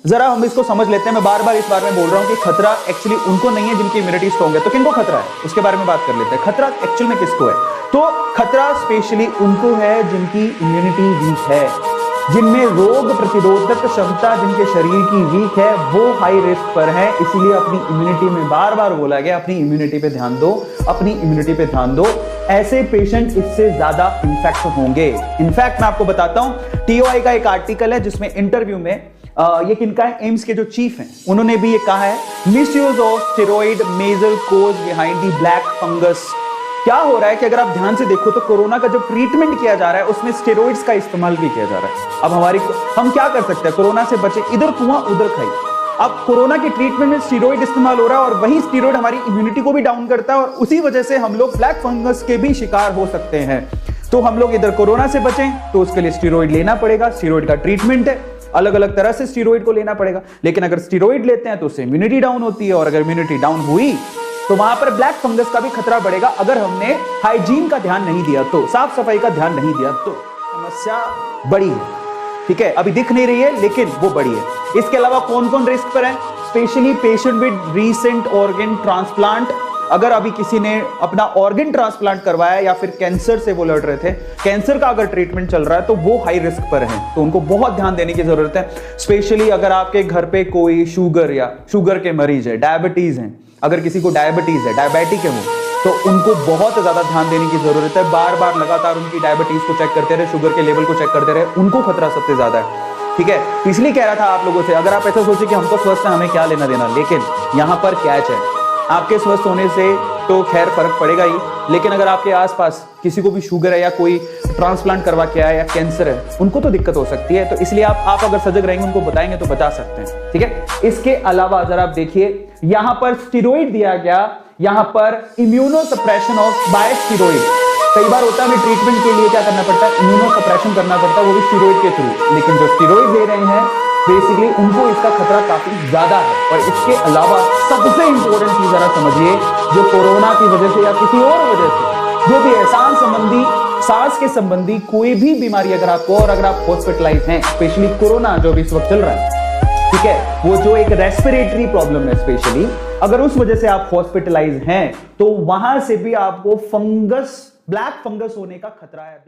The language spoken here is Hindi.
जरा हम इसको समझ लेते हैं। मैं बार बार इस बारे में बोल रहा हूं कि खतरा एक्चुअली उनको नहीं है जिनकी इम्यूनिटी स्ट्रॉन्ग है। तो किनको खतरा है उसके बारे में बात कर लेते हैं। खतरा एक्चुअल में किसको है? तो खतरा स्पेशली उनको है जिनकी इम्यूनिटी वीक है, जिनमें रोग प्रतिरोधक क्षमता जिनके शरीर की वीक है, वो हाई रिस्क पर है। इसीलिए अपनी इम्यूनिटी में बार बार बोला गया अपनी इम्यूनिटी पे ध्यान दो, अपनी इम्यूनिटी पे ध्यान दो। ऐसे पेशेंट इससे ज्यादा इन्फेक्ट होंगे। इनफैक्ट मैं आपको बताता हूं, टीओआई का एक आर्टिकल है जिसमें इंटरव्यू में ये किनका है, एम्स के जो चीफ हैं उन्होंने भी ये कहा है, misuse of steroid major cause behind the black fungus. क्या हो रहा है कि अगर आप ध्यान से देखो तो कोरोना का जो ट्रीटमेंट किया जा रहा है उसमें स्टेरॉइड्स का इस्तेमाल भी किया जा रहा है। अब हम क्या कर सकते हैं, कोरोना से बचे, इधर कुआं उधर खाई। अब कोरोना के ट्रीटमेंट में स्टेरॉइड इस्तेमाल हो रहा है और वही स्टेरॉइड हमारी इम्यूनिटी को भी डाउन करता है और उसी वजह से हम लोग ब्लैक फंगस के भी शिकार हो सकते हैं। तो हम लोग इधर कोरोना से बचें तो उसके लिए स्टेरॉइड लेना पड़ेगा, स्टेरॉइड का ट्रीटमेंट है, अलग अलग तरह से स्टेरॉइड को लेना पड़ेगा। लेकिन अगर स्टेरॉइड लेते हैं तो उससे इम्यूनिटी डाउन होती है और अगर इम्यूनिटी डाउन हुई तो वहां पर ब्लैक फंगस का भी खतरा बढ़ेगा अगर हमने हाइजीन का ध्यान नहीं दिया तो, साफ सफाई का ध्यान नहीं दिया तो। समस्या बड़ी है, ठीक है, अभी दिख नहीं रही है लेकिन वो बड़ी है। इसके अलावा कौन कौन रिस्क पर है? Specially patient with recent organ transplant. अगर अभी किसी ने अपना ऑर्गन ट्रांसप्लांट करवाया या फिर कैंसर से वो लड़ रहे थे, कैंसर का अगर ट्रीटमेंट चल रहा है तो वो हाई रिस्क पर है, तो उनको बहुत ध्यान देने की जरूरत है। स्पेशली अगर आपके घर पे कोई शुगर या शुगर के मरीज है, डायबिटीज हैं, अगर किसी को डायबिटीज है, डायबिटिक है वो, तो उनको बहुत ज्यादा ध्यान देने की जरूरत है। बार बार लगातार उनकी डायबिटीज को चेक करते रहे, शुगर के लेवल को चेक करते रहे, उनको खतरा सबसे ज्यादा है, ठीक है। इसलिए कह रहा था आप लोगों से, अगर आप ऐसा सोचे कि हमको स्वस्थ है, हमें क्या लेना देना, लेकिन यहां पर कैच है, आपके स्वस्थ होने से तो खैर फर्क पड़ेगा ही, लेकिन अगर आपके आसपास किसी को भी शुगर है या कोई ट्रांसप्लांट करवा के आया या कैंसर है, उनको तो दिक्कत हो सकती है। तो इसलिए आप अगर सजग रहेंगे, उनको बताएंगे तो बचा सकते हैं, ठीक है। इसके अलावा जरा आप देखिए, यहां पर स्टेरॉइड दिया गया, यहां पर immunosuppression of by steroid. कई बार होता है ट्रीटमेंट के लिए क्या करना पड़ता है, इम्यूनो सप्रेशन करना पड़ता है, वो भी स्टेरॉइड के थ्रू। लेकिन जो स्टेरॉइड दे रहे हैं बेसिकली उनको इसका खतरा काफी ज्यादा है। और इसके अलावा सबसे इंपॉर्टेंट चीज जरा समझिए, जो कोरोना की वजह से या किसी और वजह से जो भी एहसान संबंधी, सांस के संबंधी कोई भी बीमारी अगर आपको, और अगर आप हॉस्पिटलाइज हैं, स्पेशली कोरोना जो भी इस वक्त चल रहा है, ठीक है, वो जो एक रेस्पिरेटरी प्रॉब्लम है स्पेशली, अगर उस वजह से आप हॉस्पिटलाइज हैं तो वहां से भी आपको फंगस, ब्लैक फंगस होने का खतरा है।